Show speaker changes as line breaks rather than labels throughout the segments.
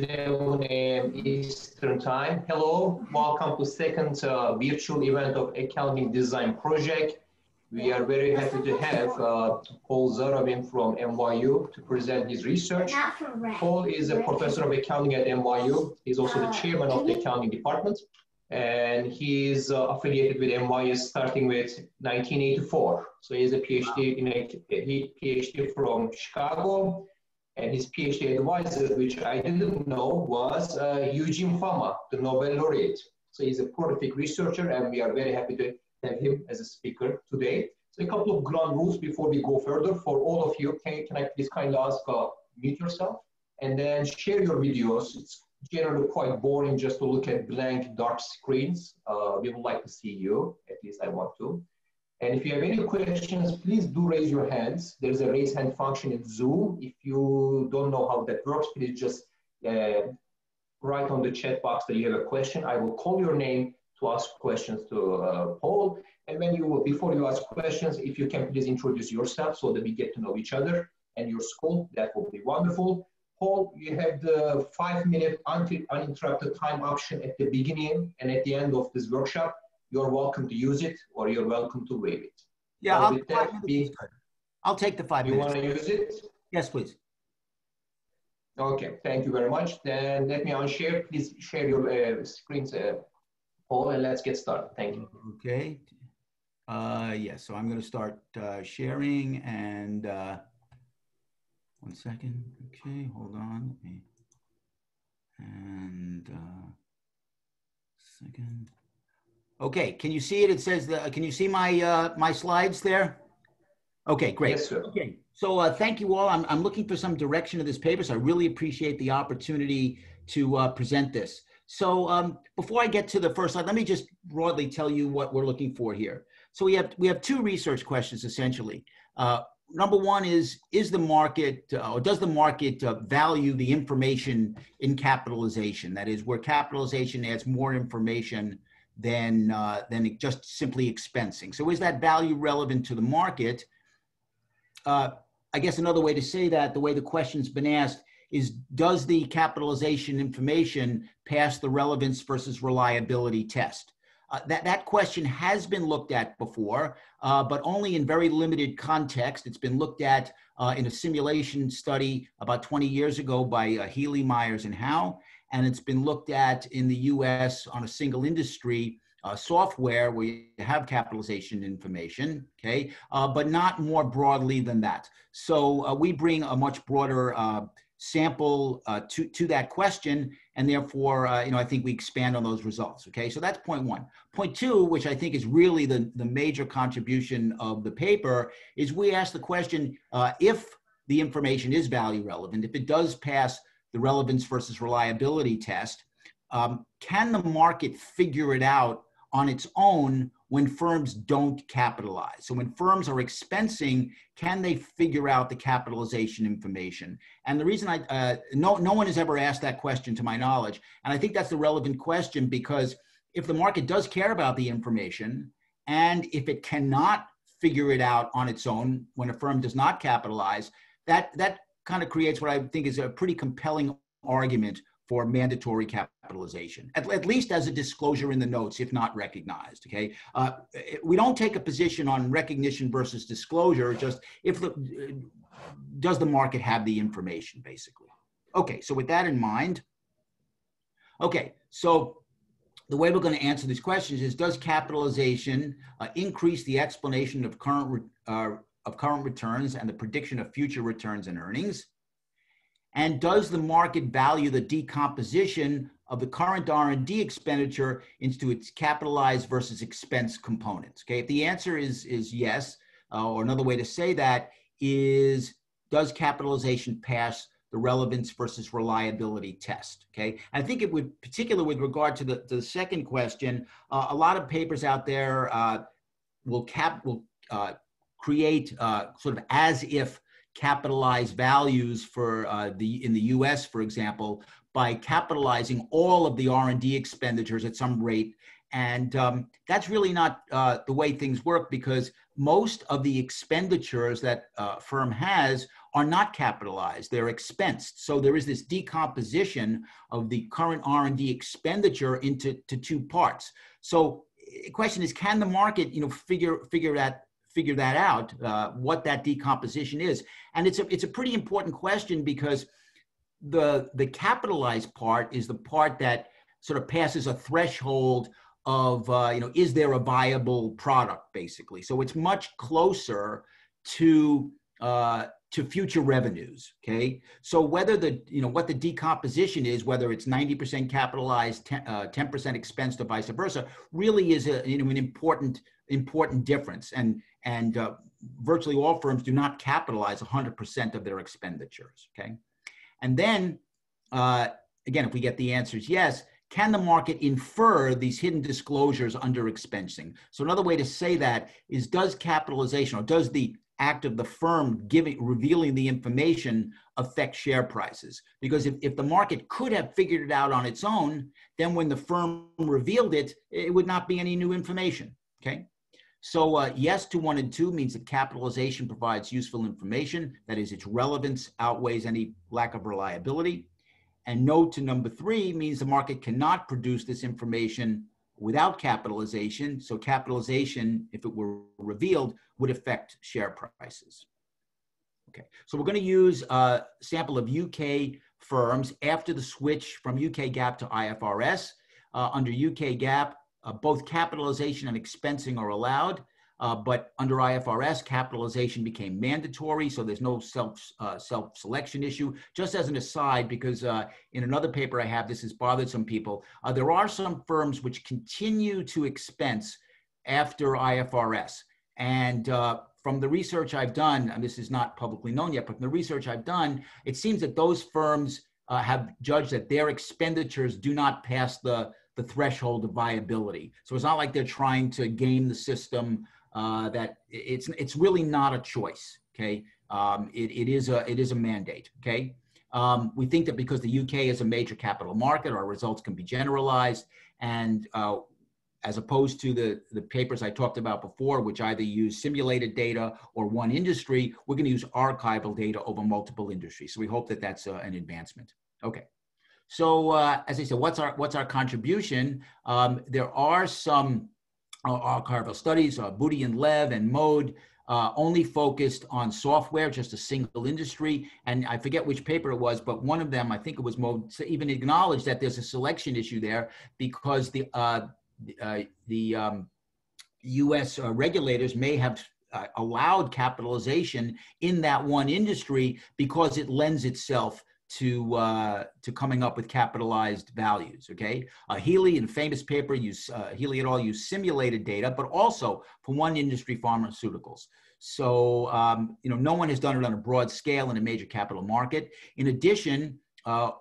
11 a.m. Eastern Time. Hello, welcome to second virtual event of Accounting Design Project. We are very happy to have Paul Zarowin from NYU to present his research. Paul is a professor of accounting at NYU. He's also the chairman of the accounting department, and he is affiliated with NYU starting with 1984. So he has a PhD from Chicago. And his PhD advisor, which I didn't know, was Eugene Fama, the Nobel laureate. So he's a prolific researcher, and we are very happy to have him as a speaker today. So a couple of ground rules before we go further. For all of you, can I please kindly ask, mute yourself, and then share your videos. It's generally quite boring just to look at blank, dark screens. We would like to see you, at least I want to. And if you have any questions, please do raise your hands. There's a raise hand function in Zoom. If you don't know how that works, please just write on the chat box that you have a question. I will call your name to ask questions to Paul. And when before you ask questions, if you can please introduce yourself so that we get to know each other and your school, that would be wonderful. Paul, you have the 5-minute uninterrupted time option at the beginning and at the end of this workshop. You're welcome to use it, or you're welcome to waive it.
Yeah, I'll take the 5 minutes.
You want to use it?
Yes, please.
Okay, thank you very much. Then let me unshare. Please share your screens, Paul, and let's get started. Thank you.
Okay. Yes, so I'm going to start sharing, and 1 second. Okay, hold on. And second. Okay, can you see it? It says, can you see my my slides there? Okay, great.
Yes, sir.
Okay, so thank you all. I'm looking for some direction of this paper, so I really appreciate the opportunity to present this. So before I get to the first slide, let me just broadly tell you what we're looking for here. So we have two research questions, essentially. Number one is the market, or does the market value the information in capitalization? That is, where capitalization adds more information than just simply expensing. So is that value relevant to the market? I guess another way to say that, the way the question's been asked, is does the capitalization information pass the relevance versus reliability test? That question has been looked at before, but only in very limited context. It's been looked at in a simulation study about 20 years ago by Healy, Myers, and Howe. And it's been looked at in the US on a single industry software where you have capitalization information, okay, but not more broadly than that. So we bring a much broader sample to that question, and therefore, I think we expand on those results, okay? So that's point one. Point two, which I think is really the major contribution of the paper, is we ask the question, if the information is value relevant, if it does pass the relevance versus reliability test, can the market figure it out on its own when firms don't capitalize? So when firms are expensing, can they figure out the capitalization information? And the reason no one has ever asked that question to my knowledge. And I think that's the relevant question, because if the market does care about the information, and if it cannot figure it out on its own when a firm does not capitalize, that kind of creates what I think is a pretty compelling argument for mandatory capitalization, at least as a disclosure in the notes, if not recognized, okay? We don't take a position on recognition versus disclosure, just does the market have the information, basically. Okay, so with that in mind, okay, so the way we're going to answer these questions is, does capitalization increase the explanation of current returns and the prediction of future returns and earnings? And does the market value the decomposition of the current R&D expenditure into its capitalized versus expense components? Okay, if the answer is yes, or another way to say that is, does capitalization pass the relevance versus reliability test? Okay, I think it would, particularly with regard to the second question, a lot of papers out there will create sort of as if capitalized values for in the US, for example, by capitalizing all of the R&D expenditures at some rate. And that's really not the way things work, because most of the expenditures that a firm has are not capitalized. They're expensed. So there is this decomposition of the current R&D expenditure into two parts. So the question is, can the market, figure that out, what that decomposition is? And it's a pretty important question, because the capitalized part is the part that sort of passes a threshold of, is there a viable product, basically. So it's much closer to future revenues, okay? So whether what the decomposition is, whether it's 90% capitalized, 10% expensed, or vice versa, really is an important difference. And virtually all firms do not capitalize 100% of their expenditures, okay? And then, again, if we get the answers yes, can the market infer these hidden disclosures under expensing? So another way to say that is, does capitalization, or does the act of the firm revealing the information, affect share prices? Because if the market could have figured it out on its own, then when the firm revealed it, it would not be any new information, okay? So yes to 1 and 2 means that capitalization provides useful information. That is, its relevance outweighs any lack of reliability. And no to number 3 means the market cannot produce this information without capitalization. So capitalization, if it were revealed, would affect share prices. Okay, so we're going to use a sample of UK firms after the switch from UK GAAP to IFRS. Under UK GAAP, both capitalization and expensing are allowed, but under IFRS, capitalization became mandatory, so there's no self-selection issue. Just as an aside, because in another paper I have, this has bothered some people, there are some firms which continue to expense after IFRS. And from the research I've done, and this is not publicly known yet, but from the research I've done, it seems that those firms have judged that their expenditures do not pass the threshold of viability. So it's not like they're trying to game the system. That it's really not a choice. Okay, it is a mandate. Okay, we think that because the UK is a major capital market, our results can be generalized, and as opposed to the papers I talked about before, which either use simulated data or one industry, we're going to use archival data over multiple industries. So we hope that that's an advancement. Okay. So as I said, what's our contribution? There are some archival studies, Booty and Lev and Mode, only focused on software, just a single industry. And I forget which paper it was, but one of them, I think it was Mode, even acknowledged that there's a selection issue there, because the U.S. regulators may have allowed capitalization in that one industry because it lends itself to coming up with capitalized values, okay? Healy, in a famous paper, Healy et al. Used simulated data, but also for one industry, pharmaceuticals. So, no one has done it on a broad scale in a major capital market. In addition,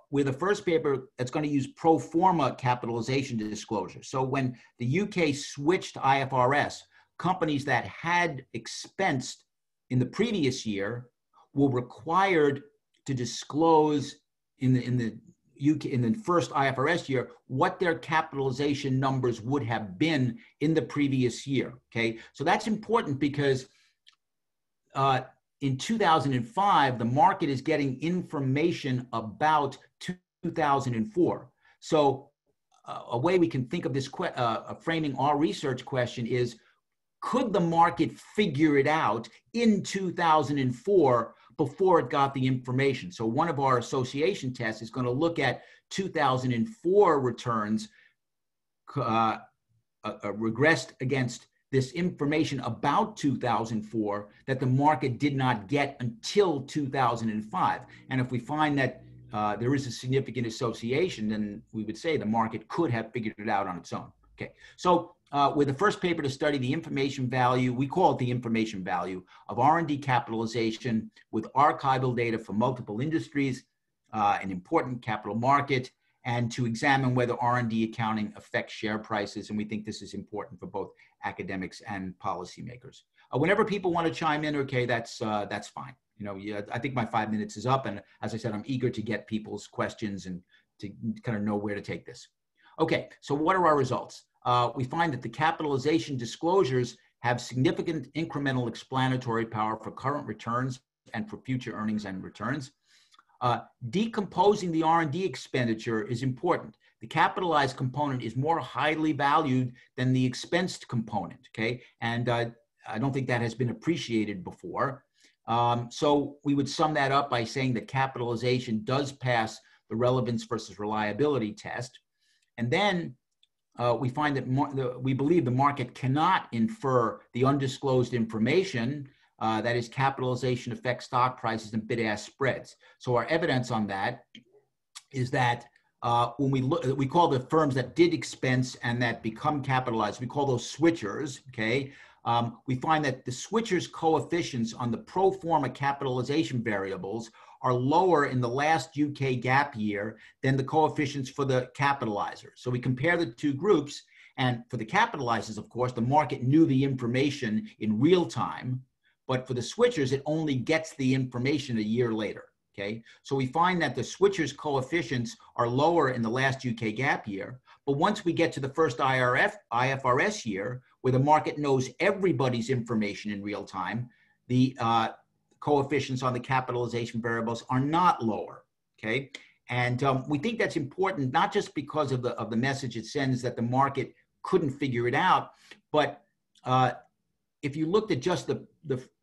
we're the first paper that's going to use pro-forma capitalization disclosure. So when the UK switched to IFRS, companies that had expensed in the previous year were required to disclose in the UK in the first IFRS year what their capitalization numbers would have been in the previous year. Okay, so that's important because in 2005 the market is getting information about 2004. So a way we can think of this framing our research question is, could the market figure it out in 2004 before it got the information? So one of our association tests is going to look at 2004 returns regressed against this information about 2004 that the market did not get until 2005. And if we find that there is a significant association, then we would say the market could have figured it out on its own. Okay, so we're the first paper to study the information value, we call it the information value, of R&D capitalization with archival data for multiple industries, an important capital market, and to examine whether R&D accounting affects share prices. And we think this is important for both academics and policymakers. Whenever people want to chime in, okay, that's fine. I think my 5 minutes is up. And as I said, I'm eager to get people's questions and to kind of know where to take this. Okay, so what are our results? We find that the capitalization disclosures have significant incremental explanatory power for current returns and for future earnings and returns. Decomposing the R&D expenditure is important. The capitalized component is more highly valued than the expensed component, okay? And I don't think that has been appreciated before. So we would sum that up by saying that capitalization does pass the relevance versus reliability test. And then we find that we believe the market cannot infer the undisclosed information, that is, capitalization affects stock prices and bid-ask spreads. So our evidence on that is that when we call the firms that did expense and that become capitalized, we call those switchers, okay? We find that the switchers' coefficients on the pro forma capitalization variables are lower in the last UK GAAP year than the coefficients for the capitalizers. So we compare the two groups, and for the capitalizers, of course, the market knew the information in real time, but for the switchers, it only gets the information a year later, okay? So we find that the switchers' coefficients are lower in the last UK GAAP year, but once we get to the first IFRS year, where the market knows everybody's information in real time, the coefficients on the capitalization variables are not lower, okay? And we think that's important, not just because of the message it sends that the market couldn't figure it out, but if you looked at just the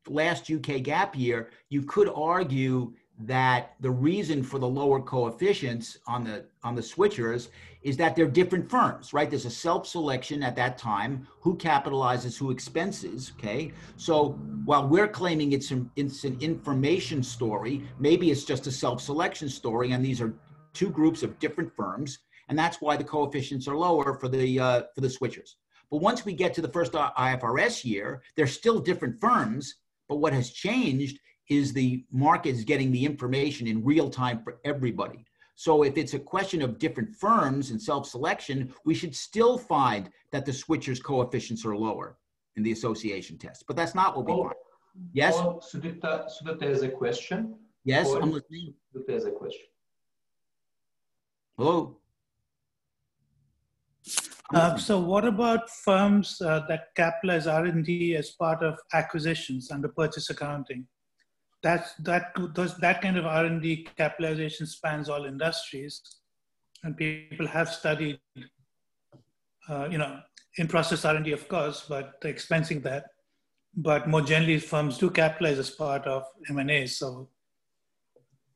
last UK GAAP year, you could argue that the reason for the lower coefficients on the switchers is that they're different firms, right? There's a self-selection at that time, who capitalizes, who expenses, okay? So while we're claiming it's an information story, maybe it's just a self-selection story, and these are two groups of different firms, and that's why the coefficients are lower for the switchers. But once we get to the first IFRS year, they're still different firms, but what has changed is the market is getting the information in real time for everybody. So if it's a question of different firms and self-selection, we should still find that the switchers' coefficients are lower in the association test. But that's not what we find. Yes?
Sudipta has a question.
Yes, I'm listening.
Sudipta has a question.
Hello?
So what about firms that capitalize R&D as part of acquisitions under purchase accounting? That kind of R&D capitalization spans all industries, and people have studied, in-process R&D, of course, but expensing that. But more generally, firms do capitalize as part of M&A. So,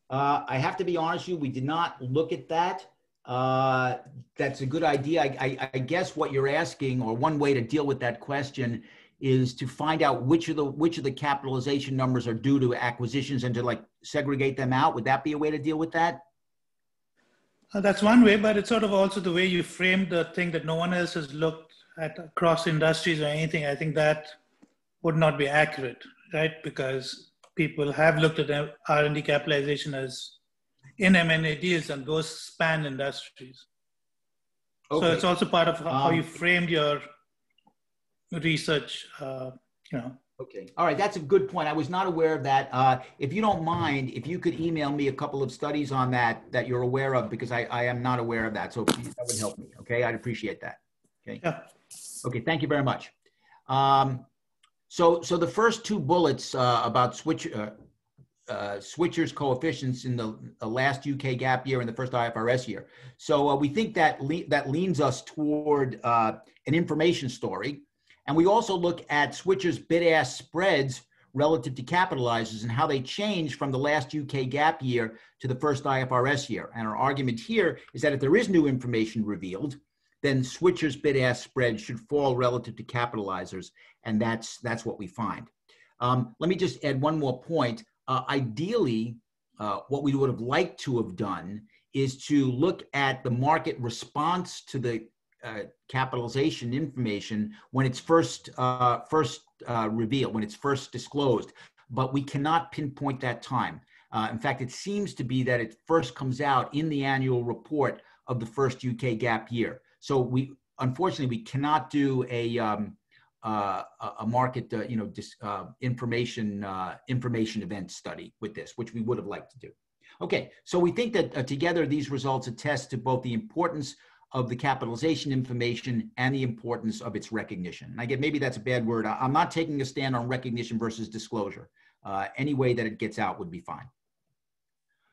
I have to be honest with you, we did not look at that. That's a good idea. I guess what you're asking, or one way to deal with that question, is to find out which of the capitalization numbers are due to acquisitions and to like segregate them out. Would that be a way to deal with that?
That's one way, but it's sort of also the way you framed the thing that no one else has looked at across industries or anything. I think that would not be accurate, right? Because people have looked at R&D capitalization as in M&A deals, and those span industries. Okay. So it's also part of how you framed your research,
Okay. All right. That's a good point. I was not aware of that. If you don't mind, if you could email me a couple of studies on that you're aware of, because I am not aware of that. So please, that would help me. Okay. I'd appreciate that. Okay. Yeah. Okay. Thank you very much. So the first two bullets about switchers coefficients in the last UK GAAP year and the first IFRS year. So we think that leans us toward an information story. And we also look at switchers' bid-ask spreads relative to capitalizers and how they change from the last UK GAAP year to the first IFRS year. And our argument here is that if there is new information revealed, then switchers' bid-ask spread should fall relative to capitalizers. And that's what we find. Let me just add one more point. Ideally, what we would have liked to have done is to look at the market response to the capitalization information when it's first revealed, when it's first disclosed, but we cannot pinpoint that time. In fact, it seems to be that it first comes out in the annual report of the first UK GAAP year. So unfortunately, we cannot do a market, information event study with this, which we would have liked to do. Okay, so we think that together these results attest to both the importance of the capitalization information and the importance of its recognition. And I get maybe that's a bad word. I'm not taking a stand on recognition versus disclosure. Any way that it gets out would be fine.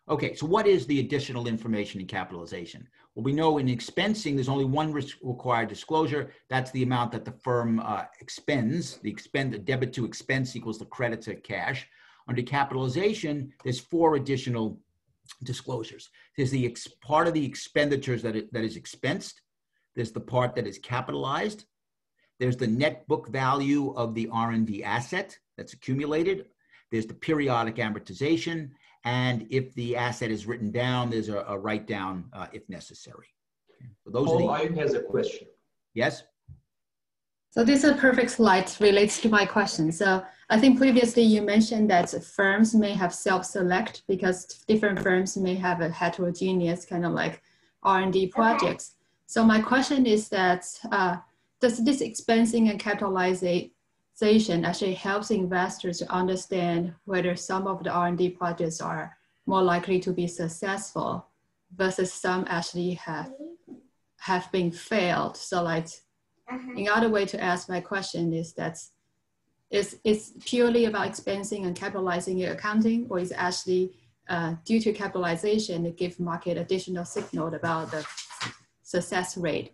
Okay, so what is the additional information in capitalization? Well, we know in expensing, there's only one required disclosure. That's the amount that the firm expends. The debit to expense equals the credit to cash. Under capitalization, there's 4 additional disclosures. There's the part of the expenditures that is expensed. There's the part that is capitalized. There's the net book value of the R&D asset that's accumulated. There's the periodic amortization. And if the asset is written down, there's a write down if necessary. Okay. So those
Paul
are
has a question.
Yes?
So this is a perfect slide relates to my question. So I think previously you mentioned that firms may have self-select because different firms may have a heterogeneous kind of like R&D projects. So my question is that, does this expensing and capitalization actually helps investors to understand whether some of the R&D projects are more likely to be successful versus some actually have been failed? So like, another way to ask my question is that, is purely about expensing and capitalizing your accounting, or is it actually due to capitalization to give market additional signal about the success rate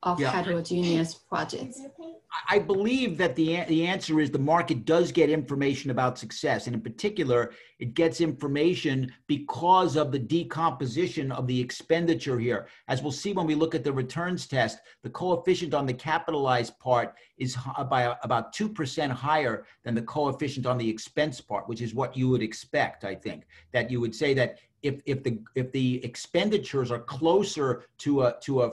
of heterogeneous projects?
I believe that the answer is the market does get information about success. And in particular, it gets information because of the decomposition of the expenditure here. As we'll see when we look at the returns test, the coefficient on the capitalized part is by about 2% higher than the coefficient on the expense part, which is what you would expect, I think. That you would say that if the expenditures are closer to a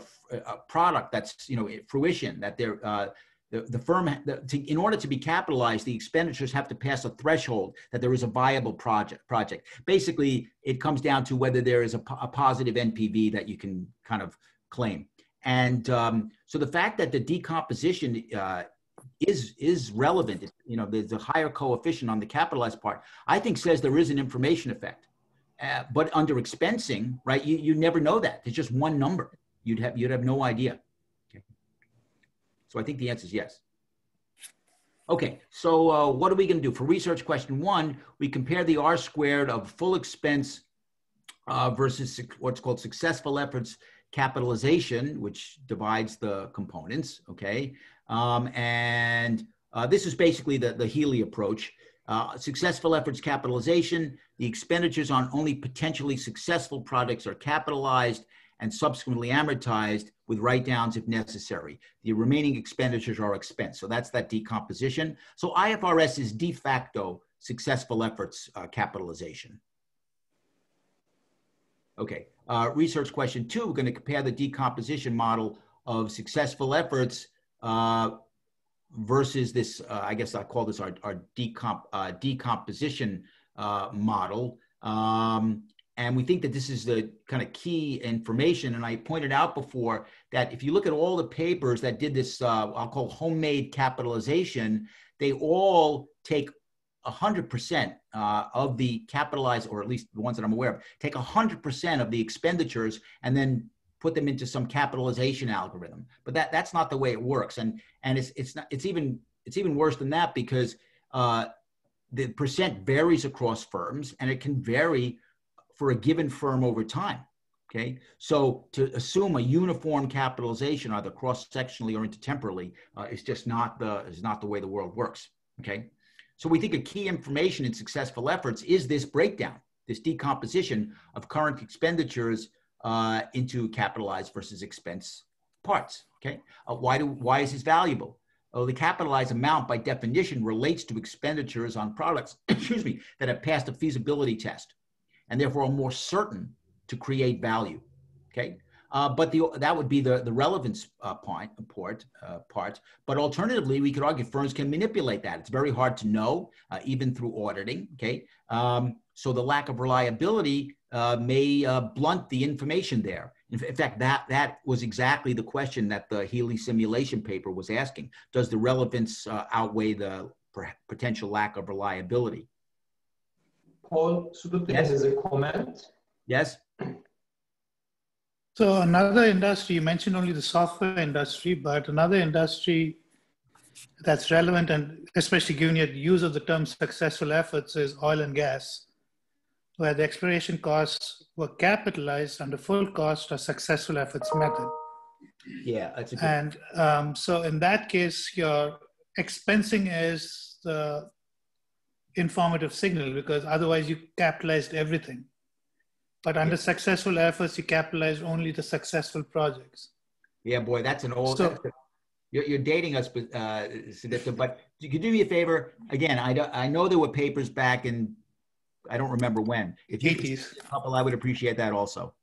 product that's, you know, fruition, that they're the firm, in order to be capitalized, the expenditures have to pass a threshold that there is a viable project. Basically, it comes down to whether there is a positive NPV that you can kind of claim. And so the fact that the decomposition is relevant, you know, there's a higher coefficient on the capitalized part, I think says there is an information effect. But under expensing, right, you never know that. There's just one number. You'd have no idea. So I think the answer is yes. Okay, so what are we going to do? For research question 1, we compare the R squared of full expense versus what's called successful efforts capitalization, which divides the components, okay? This is basically the Healy approach. Successful efforts capitalization, the expenditures on only potentially successful projects are capitalized and subsequently amortized with write-downs if necessary. The remaining expenditures are expensed. So that's that decomposition. So IFRS is de facto successful efforts capitalization. Okay, research question 2, we're going to compare the decomposition model of successful efforts versus this, I guess I'll call this our decomposition model. And we think that this is the kind of key information. And I pointed out before that if you look at all the papers that did this, I'll call homemade capitalization, they all take 100% of the capitalized, or at least the ones that I'm aware of, take 100% of the expenditures and then put them into some capitalization algorithm. But that's not the way it works. And it's even worse than that, because the percent varies across firms, and it can vary for a given firm over time. Okay, so to assume a uniform capitalization, either cross-sectionally or intertemporally, is just not the way the world works. Okay, so we think a key information in successful efforts is this breakdown, this decomposition of current expenditures into capitalized versus expense parts. Okay, why is this valuable? The capitalized amount, by definition, relates to expenditures on products, excuse me, that have passed a feasibility test, and therefore are more certain to create value. Okay, but that would be the relevance part. But alternatively, we could argue firms can manipulate that. It's very hard to know, even through auditing. Okay, so the lack of reliability may blunt the information there. In fact, that was exactly the question that the Healy simulation paper was asking. Does the relevance outweigh the potential lack of reliability?
Paul Sudupti has a comment.
Yes.
So another industry, you mentioned only the software industry, but another industry that's relevant, and especially given your use of the term successful efforts is oil and gas, where the exploration costs were capitalized under full cost or successful efforts method.
Yeah, that's a good.
And so in that case, your expensing is the informative signal, because otherwise you capitalized everything. But under successful efforts, you capitalized only the successful projects.
Yeah, boy, that's an old.
So,
You're dating us, Siddhartha, but you could do me a favor. Again, I know there were papers back in, I don't remember when. If you could send a couple, I would appreciate that also.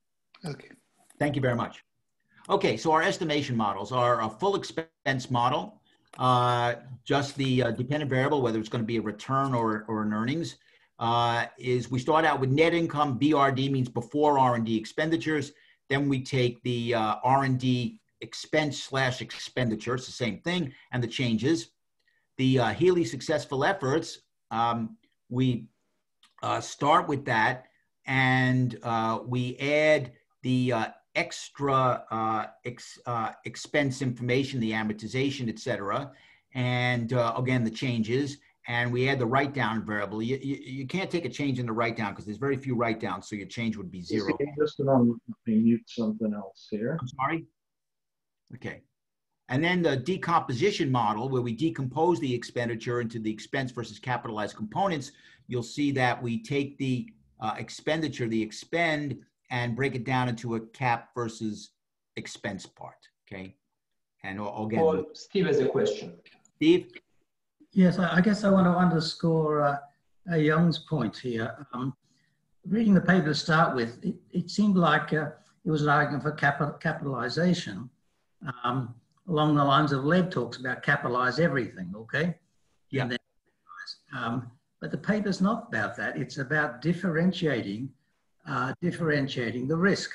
Okay.
Thank you very much. Okay, so our estimation models are a full expense model, just the dependent variable, whether it's going to be a return or an earnings, is we start out with net income. BRD means before R&D expenditures. Then we take the R&D expense/expenditure, it's the same thing, and the changes. The Healy successful efforts, we start with that, and we add the extra expense information, the amortization, etc., and again, the changes, and we add the write-down variable. You can't take a change in the write-down because there's very few write-downs, so your change would be 0.
Just mute something else here.
I'm sorry? Okay. And then the decomposition model, where we decompose the expenditure into the expense versus capitalized components, you'll see that we take the expenditure, the expend, and break it down into a cap versus expense part, okay? And again,
Well, Steve has a question.
Steve?
Yes, I guess I want to underscore Young's point here. Reading the paper to start with, it seemed like it was an argument for capitalization. Along the lines of Lev talks about capitalize everything, okay?
Yeah.
And then, but the paper's not about that. It's about differentiating the risk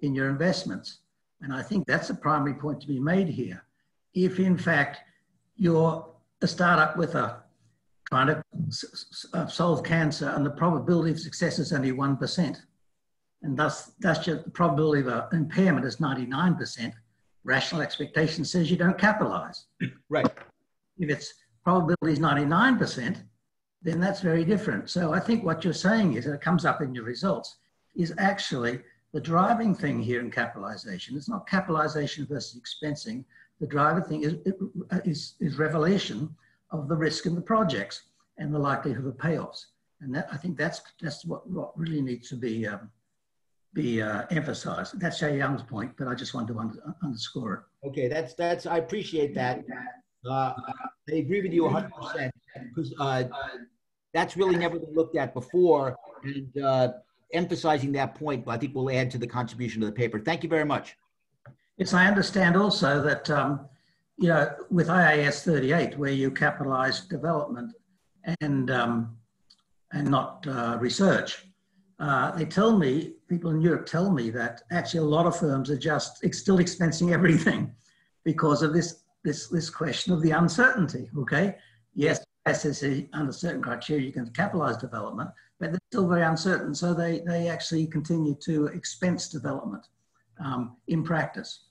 in your investments. And I think that's a primary point to be made here. If in fact you're a startup with trying to solve cancer and the probability of success is only 1%, and thus the probability of impairment is 99%, rational expectation says you don't capitalize.
Right.
If its probability is 99%, then that's very different. So I think what you're saying is, and it comes up in your results, is actually the driving thing here in capitalization. It's not capitalization versus expensing. The driving thing is revelation of the risk in the projects and the likelihood of payoffs. And that, I think that's what really needs to be emphasized. That's Jay Young's point, but I just want to underscore it.
Okay, that's I appreciate that. I agree with you 100% because that's really never been looked at before, and emphasizing that point, I think will add to the contribution to the paper. Thank you very much.
Yes, I understand also that, you know, with IAS 38, where you capitalize development and not research, they tell me, people in Europe tell me that actually a lot of firms are just still expensing everything because of this question of the uncertainty, okay? Yes, SSE, under certain criteria, you can capitalize development, but they're still very uncertain. So they actually continue to expense development in practice.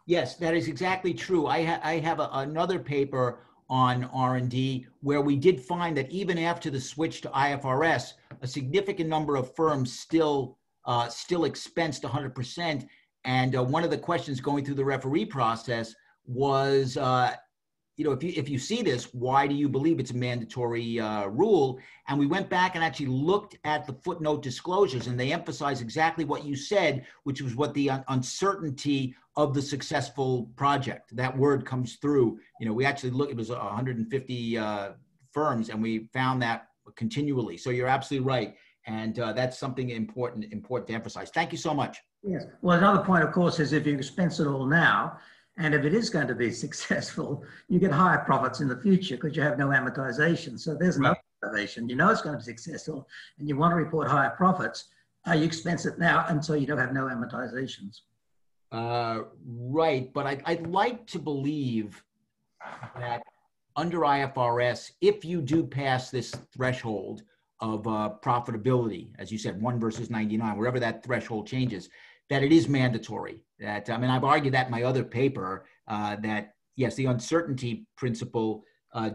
Yes, that is exactly true. I have another paper on R&D where we did find that even after the switch to IFRS, a significant number of firms still expensed 100%. And one of the questions going through the referee process was, you know, if you see this, why do you believe it's a mandatory rule? And we went back and actually looked at the footnote disclosures, and they emphasize exactly what you said, which was what the uncertainty of the successful project. That word comes through. You know, we actually looked, it was 150 firms, and we found that continually. So you're absolutely right. And that's something important to emphasize. Thank you so much.
Yes. Well, another point, of course, is if you expense it all now, and if it is going to be successful, you get higher profits in the future because you have no amortization. So there's no amortization. You know it's going to be successful, and you want to report higher profits. You expense it now, and so you don't have no amortizations.
Right, but I'd like to believe that under IFRS, if you do pass this threshold of profitability, as you said, 1 versus 99, wherever that threshold changes, that it is mandatory. That, I mean, I've argued that in my other paper that, yes, the uncertainty principle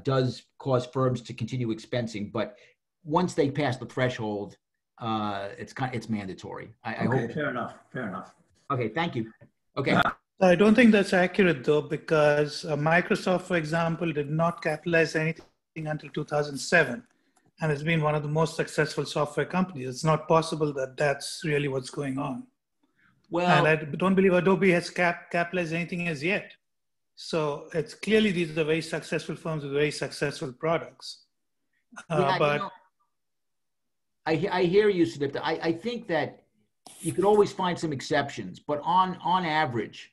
does cause firms to continue expensing, but once they pass the threshold, it's mandatory. I
Okay,
hope.
fair enough. Fair enough.
Okay, thank you. Okay.
I don't think that's accurate though, because Microsoft, for example, did not capitalize anything until 2007. And it's been one of the most successful software companies. It's not possible that that's really what's going on.
Well,
and I don't believe Adobe has capitalized anything as yet. So it's clearly these are very successful firms with very successful products.
yeah,
But
you know, I hear you, Sudipta. I think that you could always find some exceptions, but on average,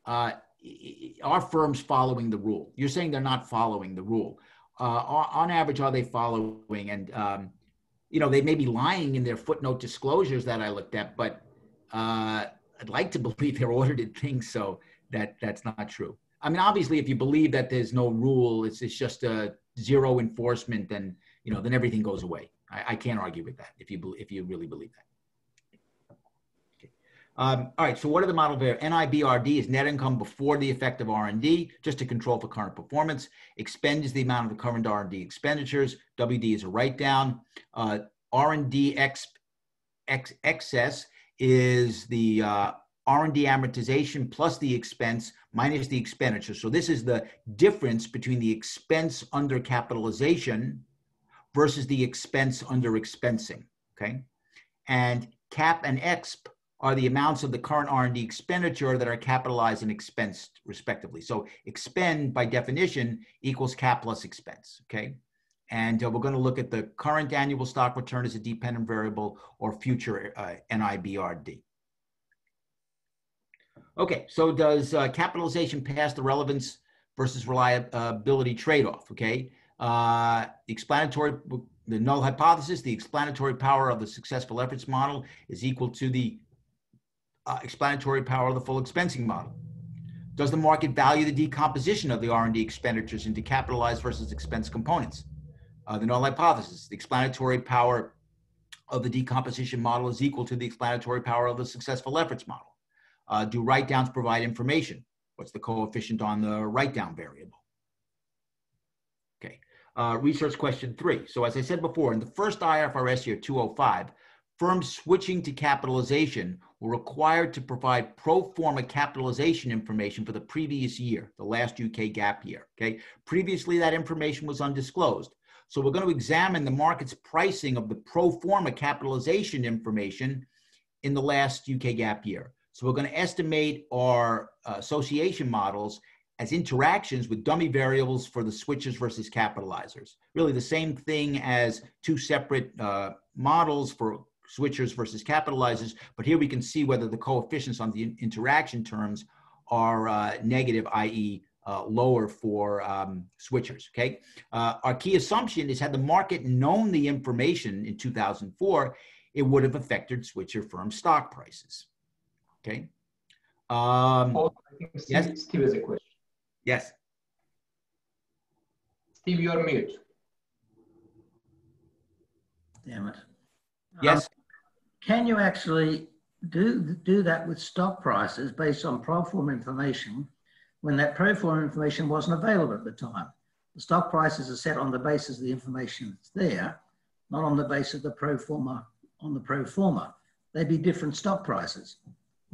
are firms following the rule? You're saying they're not following the rule. On average, are they following? And you know, they may be lying in their footnote disclosures that I looked at, but I'd like to believe they're audited things, so that's not true. I mean, obviously, if you believe that there's no rule, it's just a zero enforcement, then you know, then everything goes away. I can't argue with that if you really believe that. Okay. All right. So what are the model there? NIBRD is net income before the effect of R&D, just to control for current performance. Expend is the amount of the current R&D expenditures. WD is a write down. R&D excess is the R&D amortization plus the expense minus the expenditure. So this is the difference between the expense under capitalization versus the expense under expensing, okay? And CAP and EXP are the amounts of the current R&D expenditure that are capitalized and expensed respectively. So expend by definition equals CAP plus expense, okay? And we're going to look at the current annual stock return as a dependent variable or future NIBRD. Okay, so does capitalization pass the relevance versus reliability trade-off, okay? The null hypothesis, the explanatory power of the successful efforts model is equal to the explanatory power of the full expensing model. Does the market value the decomposition of the R&D expenditures into capitalized versus expense components? The null hypothesis, the explanatory power of the decomposition model is equal to the explanatory power of the successful efforts model. Do write-downs provide information? What's the coefficient on the write-down variable? Okay, research question 3. So as I said before, in the first IFRS year 205, firms switching to capitalization were required to provide pro forma capitalization information for the previous year, the last UK GAAP year, okay? Previously, that information was undisclosed. So we're going to examine the market's pricing of the pro forma capitalization information in the last UK GAAP year. So we're going to estimate our association models as interactions with dummy variables for the switchers versus capitalizers. Really the same thing as two separate models for switchers versus capitalizers, but here we can see whether the coefficients on the interaction terms are negative, i.e. Lower for switchers, okay? Our key assumption is had the market known the information in 2004, it would have affected switcher firm stock prices, okay?
Paul, I think
yes?
Steve has a question.
Yes.
Steve, you're mute.
Damn it.
Yes.
Can you actually do that with stock prices based on pro forma information when that pro forma information wasn't available at the time? The stock prices are set on the basis of the information that's there, not on the basis of the pro forma on the pro forma. They'd be different stock prices,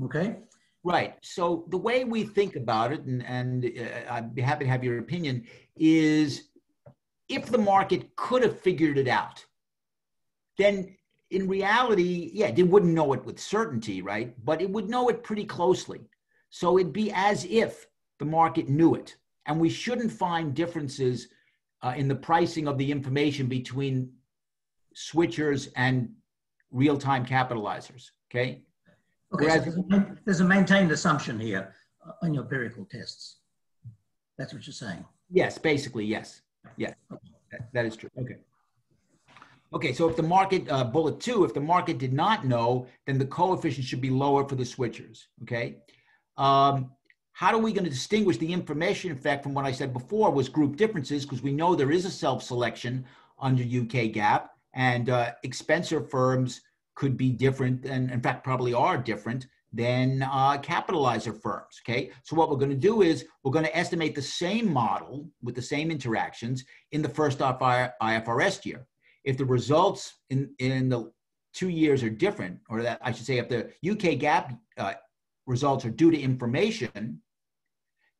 okay?
Right. So the way we think about it, and I'd be happy to have your opinion, is if the market could have figured it out, then in reality, yeah, they wouldn't know it with certainty, right? But it would know it pretty closely. So it'd be as if the market knew it. And we shouldn't find differences in the pricing of the information between switchers and real-time capitalizers, okay?
Okay,
Whereas,
so there's a maintained assumption here on your empirical tests. That's what you're saying.
yes, basically, yes. Yeah, that is true. Okay. Okay, so if the market, bullet 2, if the market did not know, then the coefficient should be lower for the switchers, okay? How are we going to distinguish the information effect from what I said before was group differences, because we know there is a self-selection under UK GAAP, and expenser firms could be different, and in fact probably are different than capitalizer firms, okay? So what we're going to do is we're going to estimate the same model with the same interactions in the first IFRS year. If the results in the 2 years are different, or that I should say if the UK GAAP results are due to information,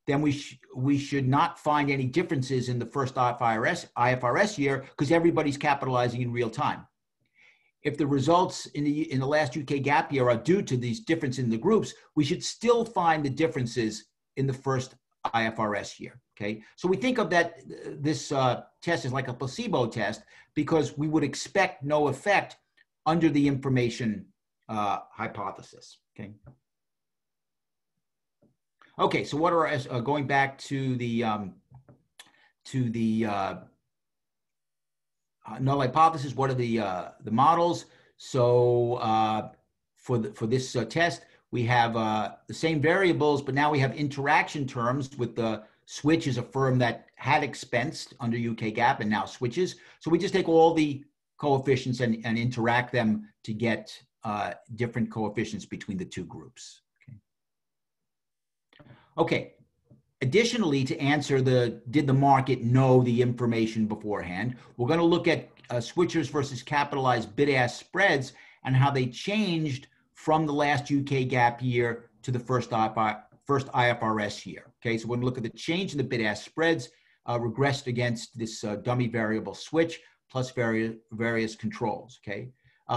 then we should not find any differences in the first IFRS year because everybody's capitalizing in real time. If the results in the last UK GAAP year are due to these differences in the groups, we should still find the differences in the first IFRS year, okay? So we think of that, this test as like a placebo test because we would expect no effect under the information hypothesis, okay? Okay, so what are, going back to the null hypothesis, what are the models? So for this test, we have the same variables, but now we have interaction terms with the switch is a firm that had expensed under UK GAAP and now switches. So we just take all the coefficients and interact them to get different coefficients between the two groups. Okay. Additionally, to answer did the market know the information beforehand, we're going to look at switchers versus capitalized bid-ask spreads and how they changed from the last UK GAAP year to the first IFRS year. Okay, so we're going to look at the change in the bid-ask spreads regressed against this dummy variable switch plus various controls. Okay,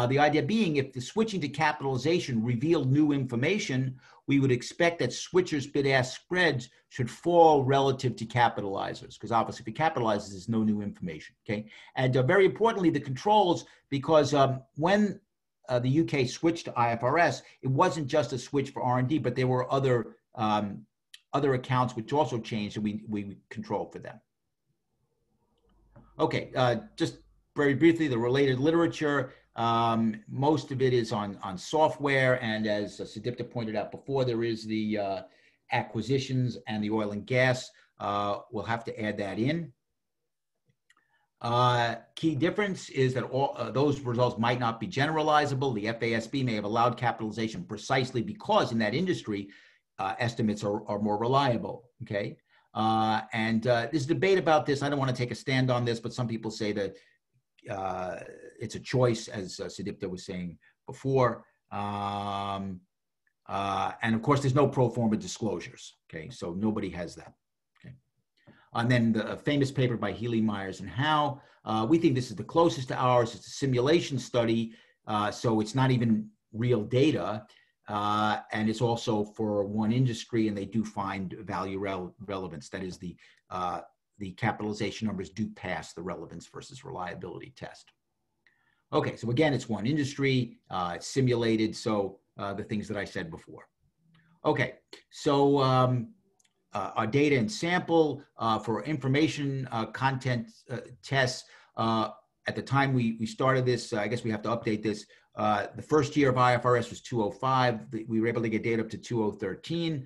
the idea being if the switching to capitalization revealed new information, we would expect that switchers bid-ask spreads should fall relative to capitalizers, because obviously for capitalizers, there's no new information, okay? And very importantly, the controls, because when the UK switched to IFRS, it wasn't just a switch for R&D, but there were other accounts which also changed, and we controlled for them. Okay, just very briefly, the related literature. Most of it is on software, and as Sudipta pointed out before, there is the acquisitions and the oil and gas. We'll have to add that in. Key difference is that all those results might not be generalizable. The FASB may have allowed capitalization precisely because in that industry, estimates are more reliable, okay? There's debate about this. I don't want to take a stand on this, but some people say that it's a choice, as Sudipta was saying before. And of course, there's no pro-forma disclosures, okay? So nobody has that, okay? And then the famous paper by Healy, Myers, and Howe. We think this is the closest to ours. It's a simulation study, so it's not even real data. And it's also for one industry, and they do find value relevance. That is the capitalization numbers do pass the relevance versus reliability test. Okay, so again, it's one industry, it's simulated, so the things that I said before. Okay, so our data and sample for information content tests, at the time we started this, I guess we have to update this, the first year of IFRS was 2005. We were able to get data up to 2013.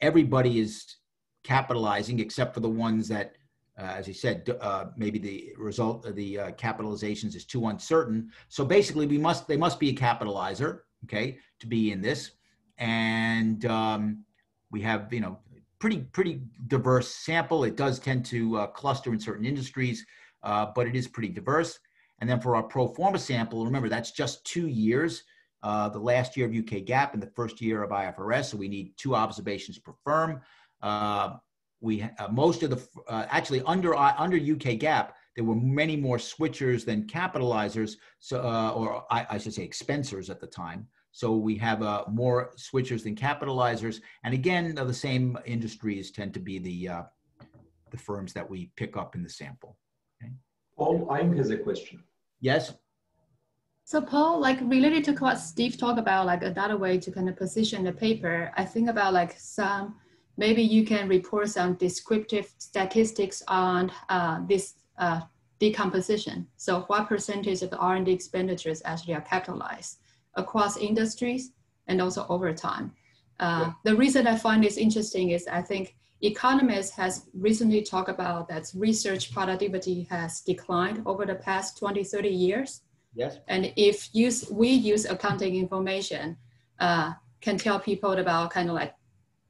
Everybody is capitalizing except for the ones that, as you said, maybe the result of the capitalizations is too uncertain. So basically, they must be a capitalizer, okay, to be in this. And we have, pretty diverse sample. It does tend to cluster in certain industries, but it is pretty diverse. And then for our pro-forma sample, remember, that's just 2 years, the last year of UK GAAP and the first year of IFRS. So we need 2 observations per firm. Most of the, actually under UK GAAP, there were many more switchers than capitalizers, so, or I should say expensers at the time. So we have more switchers than capitalizers. And again, the same industries tend to be the firms that we pick up in the sample. Okay.
Paul, Ayn has a question.
Yes?
So Paul, like related to what Steve talked about, like another way to kind of position the paper, I think about like maybe you can report some descriptive statistics on this decomposition. So what percentage of the R&D expenditures actually are capitalized across industries and also over time. The reason I find this interesting is I think economists has recently talked about that research productivity has declined over the past 20, 30 years.
Yes.
And if we use accounting information, can tell people about kind of like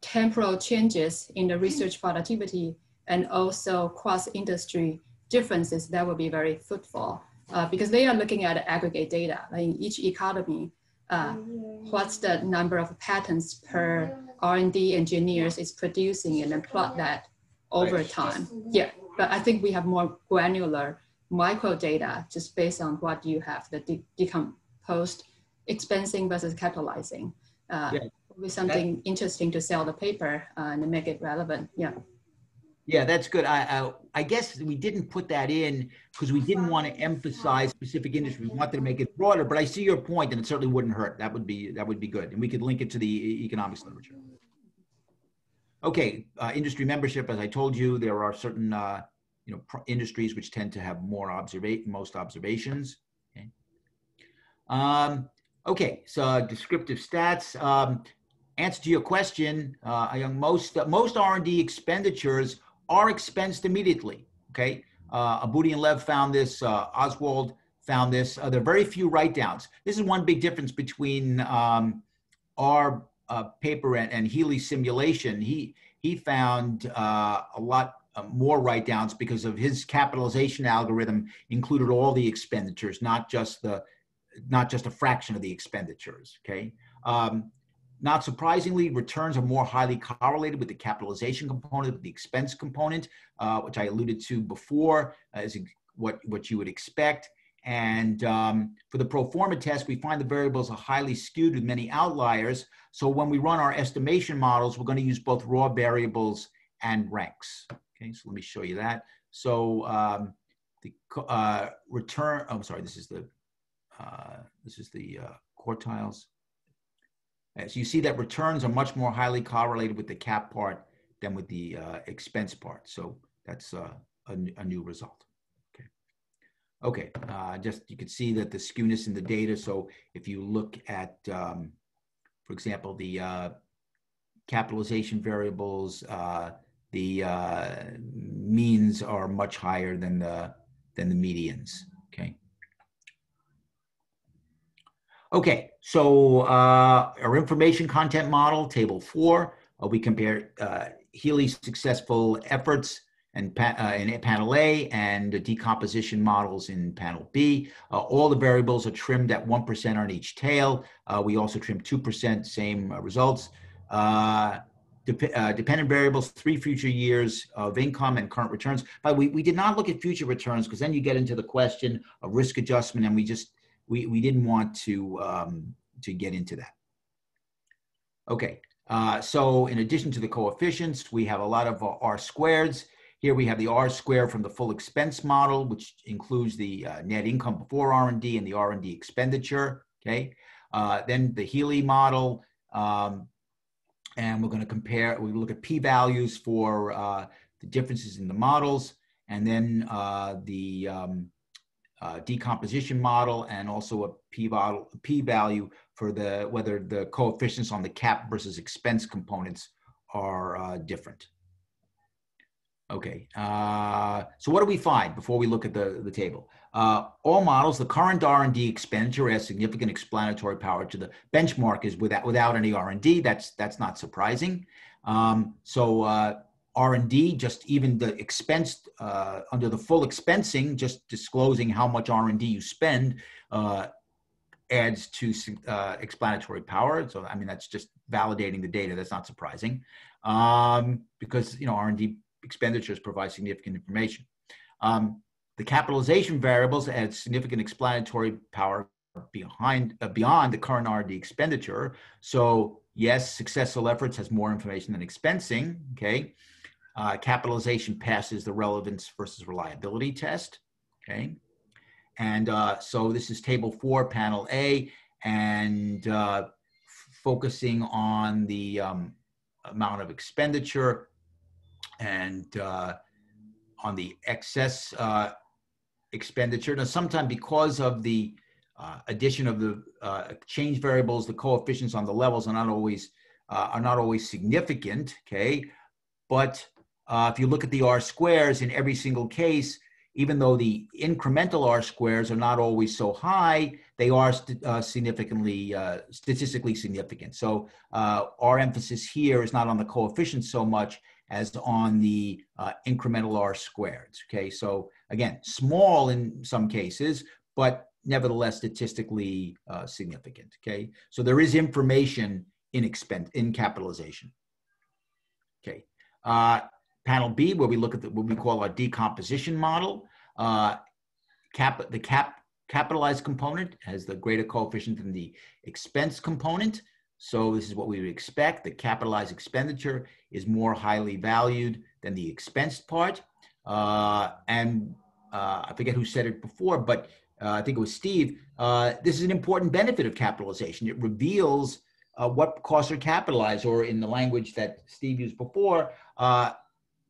temporal changes in the research productivity and also cross-industry differences, that will be very fruitful because they are looking at aggregate data. Like in each economy, what's the number of patents per R&D engineers is producing, and then plot that over time. Yeah, but I think we have more granular micro data just based on what you have, the decomposed expensing versus capitalizing. With something interesting to sell the paper and make it relevant. Yeah.
Yeah, that's good. I guess we didn't put that in because we didn't want to emphasize specific industry. We wanted to make it broader, but I see your point, and it certainly wouldn't hurt. That would be good, and we could link it to the economics literature. Okay, industry membership. As I told you, there are certain industries which tend to have most observations. Okay. Okay, so descriptive stats. Answer to your question, most R&D expenditures are expensed immediately. Okay, Abudi and Lev found this. Oswald found this. There are very few write-downs. This is one big difference between our paper and Healy's simulation. He found a lot more write-downs because of his capitalization algorithm included all the expenditures, not just a fraction of the expenditures. Okay. Not surprisingly, returns are more highly correlated with the capitalization component, with the expense component, which I alluded to before, as what you would expect. And for the pro-forma test, we find the variables are highly skewed with many outliers. So when we run our estimation models, we're going to use both raw variables and ranks. Okay, so let me show you that. So the return. Oh, I'm sorry. This is the quartiles. So you see that returns are much more highly correlated with the cap part than with the expense part. So that's a new result. Okay, just you can see that the skewness in the data. So if you look at, for example, the capitalization variables, the means are much higher than the medians. Okay. Okay, so our information content model, table 4, we compare Healy's successful efforts in panel A and the decomposition models in panel B. All the variables are trimmed at 1% on each tail. We also trimmed 2%, same results. Dependent variables, 3 future years of income and current returns. But we did not look at future returns because then you get into the question of risk adjustment, and we didn't want to get into that. Okay, so in addition to the coefficients, we have a lot of R squareds. Here we have the R square from the full expense model, which includes the net income before R&D and the R&D expenditure. Okay, then the Healy model, and we're going to compare. We look at p-values for the differences in the models, and then the decomposition model, and also a p-value for whether the coefficients on the cap versus expense components are different. Okay, so what do we find before we look at the table? All models, the current R&D expenditure has significant explanatory power to the benchmark is without any R&D. That's not surprising. So R&D, just even the expense under the full expensing, just disclosing how much R&D you spend adds to explanatory power. So I mean, that's just validating the data. That's not surprising because R&D expenditures provide significant information. The capitalization variables add significant explanatory power beyond the current R&D expenditure. So yes, successful efforts has more information than expensing. Okay, capitalization passes the relevance versus reliability test. Okay, and so this is table 4, panel A, and focusing on the amount of expenditure and on the excess expenditure. Now, sometimes because of the addition of the change variables, the coefficients on the levels are not always significant. Okay, but if you look at the R squares in every single case, even though the incremental R-squares are not always so high, they are significantly, statistically significant. So our emphasis here is not on the coefficients so much as on the incremental R-squareds, okay? So again, small in some cases, but nevertheless statistically significant, okay? So there is information in capitalization, okay? Panel B, where we look at what we call our decomposition model. Capitalized component has the greater coefficient than the expense component. So this is what we would expect. The capitalized expenditure is more highly valued than the expensed part. I forget who said it before, but I think it was Steve. This is an important benefit of capitalization. It reveals what costs are capitalized, or in the language that Steve used before,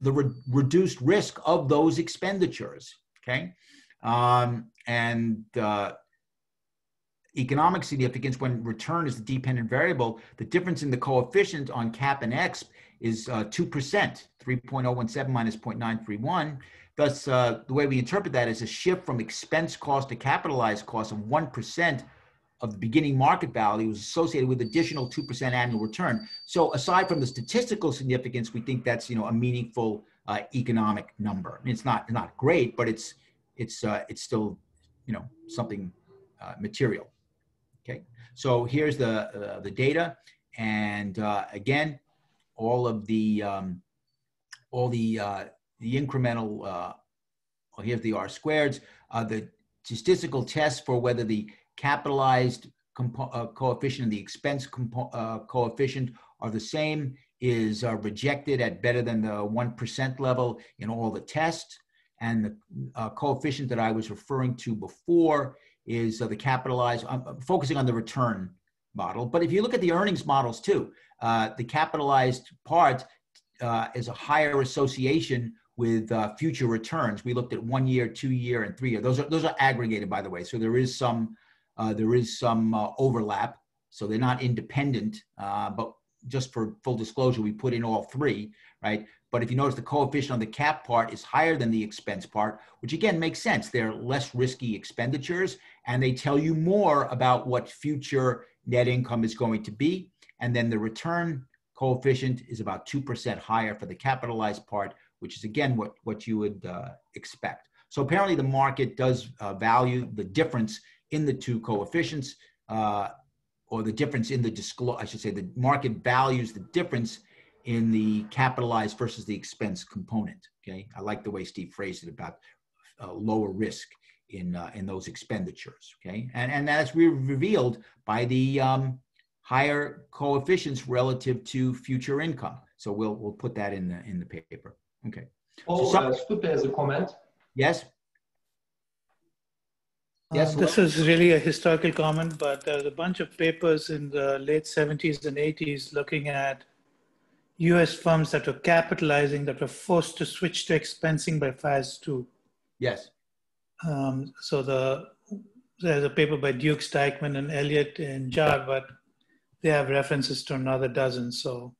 the reduced risk of those expenditures, okay? Economic significance, when return is the dependent variable, the difference in the coefficient on cap and exp is 2%, 3.017 minus 0.931. Thus, the way we interpret that is a shift from expense cost to capitalized cost of 1% of the beginning market value is associated with additional 2% annual return. So aside from the statistical significance, we think that's, you know, a meaningful economic number. I mean, it's not great, but it's still, you know, something material. Okay, so here's the data, and again, all the incremental. Well, here's the R-squareds. The statistical tests for whether the capitalized coefficient and the expense coefficient are the same is rejected at better than the 1% level in all the tests, and the coefficient that I was referring to before is the capitalized. I'm focusing on the return model, but if you look at the earnings models too, the capitalized part is a higher association with future returns. We looked at 1 year, 2 year, and 3 year. Those are aggregated, by the way. So there is some overlap. So they're not independent, but just for full disclosure, we put in all three, right? But if you notice, the coefficient on the cap part is higher than the expense part, which again makes sense. They're less risky expenditures, and they tell you more about what future net income is going to be. And then the return coefficient is about 2% higher for the capitalized part, which is again what you would expect. So apparently the market does value the difference in the two coefficients, or the difference in the I should say the market values the difference in the capitalized versus the expense component. Okay, I like the way Steve phrased it about lower risk in those expenditures. Okay, and that's revealed by the higher coefficients relative to future income. So we'll put that in the paper. Okay.
Oh, Stupe has a comment.
Yes. Yes.
This is really a historical comment, but there's a bunch of papers in the late 70s and 80s looking at US firms that were capitalizing that were forced to switch to expensing by FAS 2.
Yes.
So there's a paper by Duke, Steichman, and Elliott and Jar, but they have references to another dozen. So.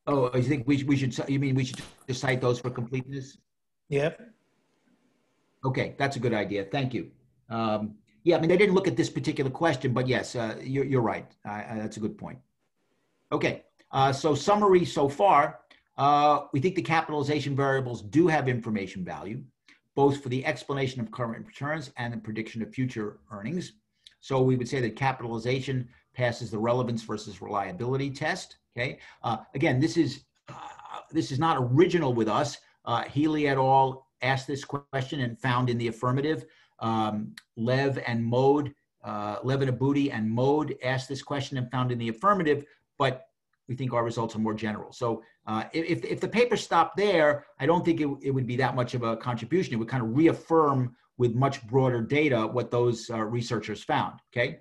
Oh, you think we should? You mean we should just cite those for completeness?
Yep.
Okay, that's a good idea. Thank you. Yeah, I mean, they didn't look at this particular question, but yes, you're right. That's a good point. Okay, so summary so far, we think the capitalization variables do have information value, both for the explanation of current returns and the prediction of future earnings. So we would say that capitalization passes the relevance versus reliability test. Okay, again, this is not original with us. Healy et al. Asked this question and found in the affirmative. Lev and Abudi and Mode asked this question and found in the affirmative, but we think our results are more general. So if the paper stopped there, I don't think it would be that much of a contribution. It would kind of reaffirm with much broader data what those researchers found, okay?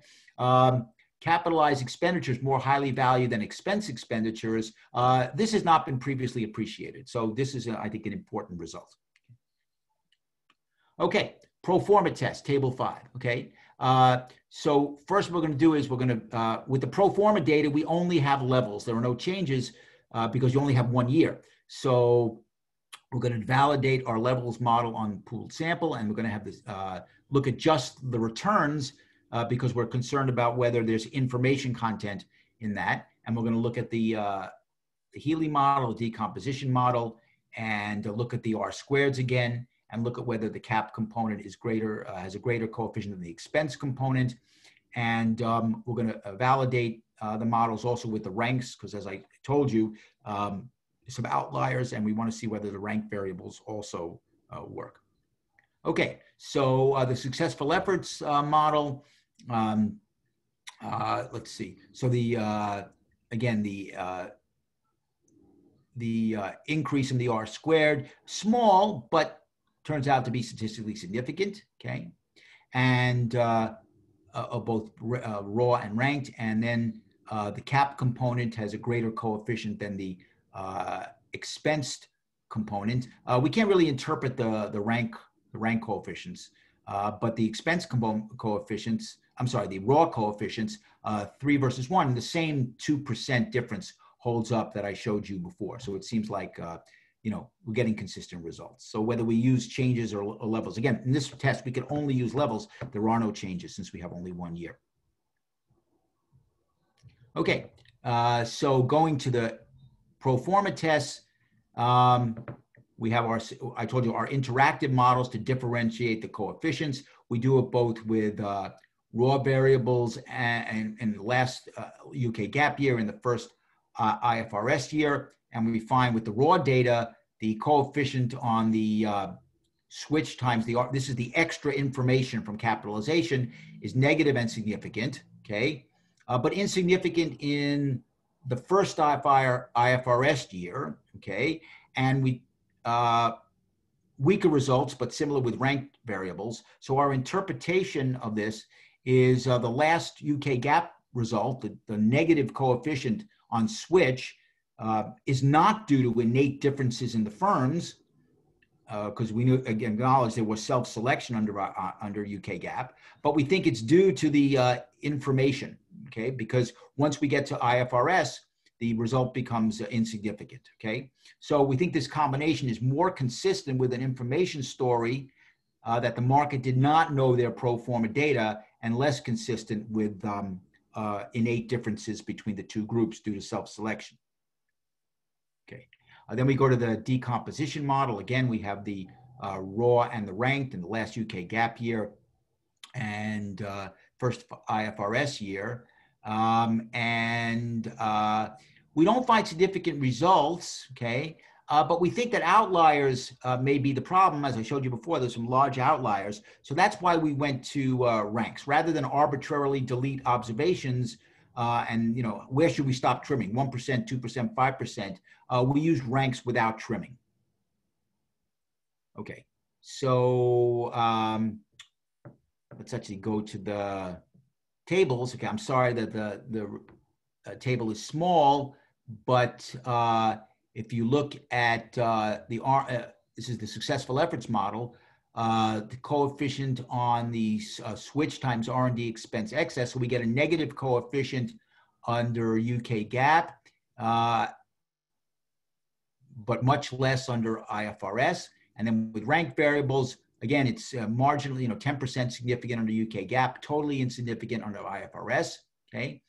Capitalized expenditures more highly valued than expense expenditures. This has not been previously appreciated. So this is, I think, an important result. Okay, pro-forma test, table 5, okay? So first what we're gonna do is with the pro-forma data, we only have levels. There are no changes because you only have 1 year. So We're going to validate our levels model on pooled sample, and we're going to have this look at just the returns because we're concerned about whether there's information content in that. And we're going to look at the Healy model, decomposition model, and look at the R squareds again, and look at whether the cap component is greater, has a greater coefficient than the expense component. And we're going to validate the models also with the ranks, because as I told you, some outliers, and we want to see whether the rank variables also work. Okay, so the successful efforts model, let's see. So the, again, the increase in the R squared, small, but turns out to be statistically significant, okay? And of both raw and ranked, and then the cap component has a greater coefficient than the expensed component. We can't really interpret the rank coefficients, but the expense coefficients, I'm sorry, the raw coefficients, 3 versus 1, the same 2% difference holds up that I showed you before. So it seems like, you know, we're getting consistent results. So whether we use changes or levels, again, in this test, we can only use levels. There are no changes since we have only 1 year. Okay, so going to the Pro-Forma tests, we have our, I told you, our interactive models to differentiate the coefficients. We do it both with raw variables and in the last UK gap year and the first IFRS year. And we find with the raw data, the coefficient on the switch times the, this is the extra information from capitalization, is negative and significant, okay? But insignificant in the first IFRS year, okay? And we, weaker results, but similar with ranked variables. So our interpretation of this is the last UK gap result, the negative coefficient on switch, is not due to innate differences in the firms, because we knew, again, acknowledge there was self-selection under UK gap, but we think it's due to the information, okay? Because once we get to IFRS, the result becomes insignificant, okay? So we think this combination is more consistent with an information story that the market did not know their pro forma data, and less consistent with innate differences between the two groups due to self-selection. Okay, then we go to the decomposition model. Again, we have the raw and the ranked in the last UK gap year and first IFRS year. We don't find significant results, okay? But we think that outliers may be the problem. As I showed you before, there's some large outliers. So that's why we went to ranks. Rather than arbitrarily delete observations and, you know, where should we stop trimming? 1%, 2%, 5%. We used ranks without trimming. Okay, so let's actually go to the tables. Okay, I'm sorry that the table is small, but if you look at this is the successful efforts model, the coefficient on the switch times R&D expense excess, so we get a negative coefficient under UK GAAP, but much less under IFRS. And then with ranked variables, again, it's marginally, you know, 10% significant under UK GAAP, totally insignificant under IFRS, okay?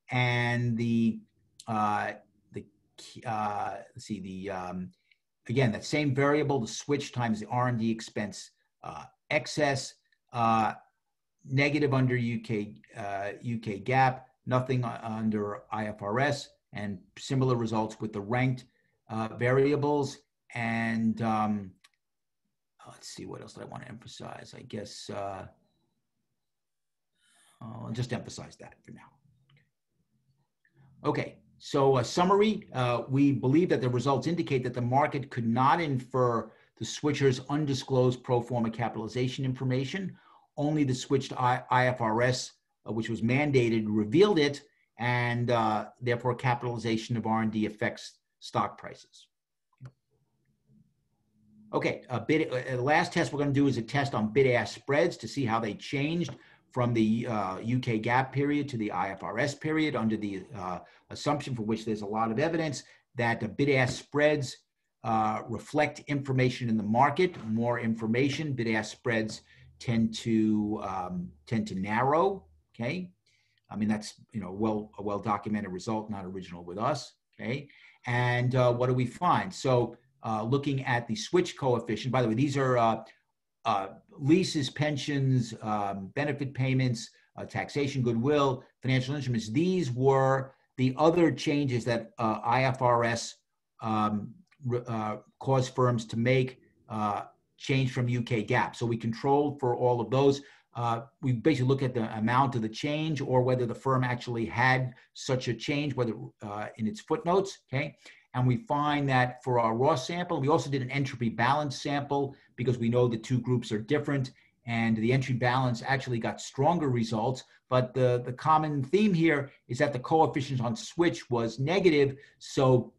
And the let's see, again, that same variable, the switch times the R&D expense excess, negative under UK GAAP, nothing under IFRS, and similar results with the ranked variables. And let's see, what else did I want to emphasize? I guess I'll just emphasize that for now. Okay. So a summary, we believe that the results indicate that the market could not infer the switcher's undisclosed pro forma capitalization information. Only the switch to IFRS, which was mandated, revealed it, and therefore capitalization of R&D affects stock prices. Okay, last test we're going to do is a test on bid-ask spreads to see how they changed from the UK GAAP period to the IFRS period under the assumption, for which there's a lot of evidence, that the bid-ask spreads reflect information in the market. More information, bid-ask spreads tend to narrow. Okay, I mean that's a well documented result, not original with us. Okay, and what do we find? So looking at the switch coefficient. By the way, these are leases, pensions, benefit payments, taxation, goodwill, financial instruments. These were the other changes that IFRS caused firms to make change from UK GAAP. So we controlled for all of those. We basically look at the amount of the change or whether the firm actually had such a change, whether in its footnotes, okay? And we find that for our raw sample, we also did an entropy balance sample because we know the two groups are different, and the entry balance actually got stronger results. But the common theme here is that the coefficient on switch was negative. So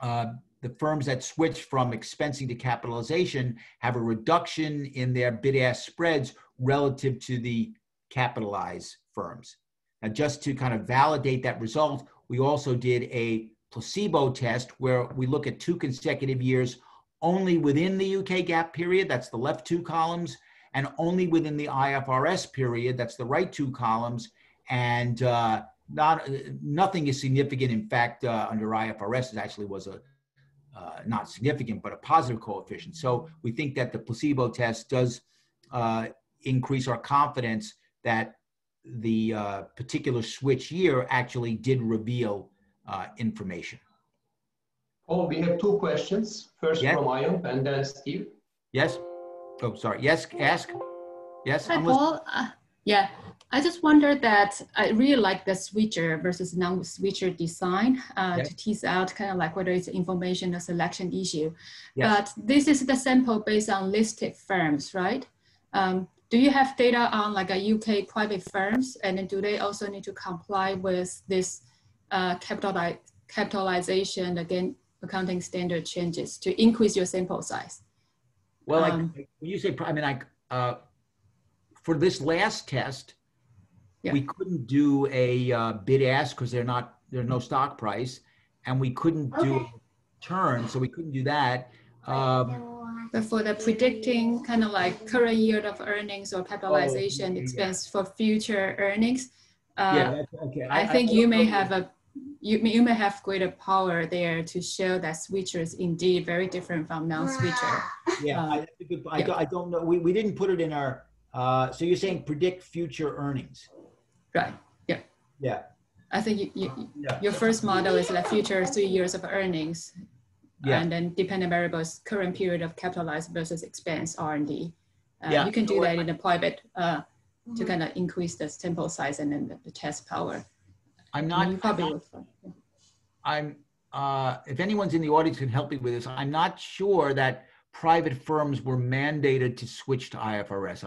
the firms that switch from expensing to capitalization have a reduction in their bid-ask spreads relative to the capitalized firms. Now, just to kind of validate that result, we also did a placebo test where we look at 2 consecutive years only within the UK GAAP period, that's the left 2 columns, and only within the IFRS period, that's the right 2 columns, and nothing is significant. In fact, under IFRS, it actually was a not significant, but a positive coefficient. So we think that the placebo test does increase our confidence that the particular switch year actually did reveal information.
Oh, we have 2 questions. First from Ayub and then Steve.
Yes. Oh, sorry. Yes, ask. Yes.
Hi, Paul. Yeah, I just wondered that I really like the switcher versus non-switcher design to tease out kind of like whether it's information or selection issue.
Yes.
But this is the sample based on listed firms, right? Do you have data on like a UK private firms, and then do they also need to comply with this capitalization again accounting standard changes to increase your sample size?
Well, when you say, I mean, for this last test, we couldn't do a bid ask because there's no stock price, and we couldn't do a turn, so we couldn't do that.
But for the predicting kind of like current yield of earnings or capitalization expense for future earnings, I think you may have you may have greater power there to show that switcher is indeed very different from non-switcher.
I don't know. We didn't put it in our. So you're saying predict future earnings,
right? Yeah.
Yeah.
I think your first model is like future 3 years of earnings, and then dependent variables current period of capitalized versus expense R&D. You can do that in a private to kind of increase the sample size and then the test power.
If anyone's in the audience can help me with this, I'm not sure that private firms were mandated to switch to IFRS.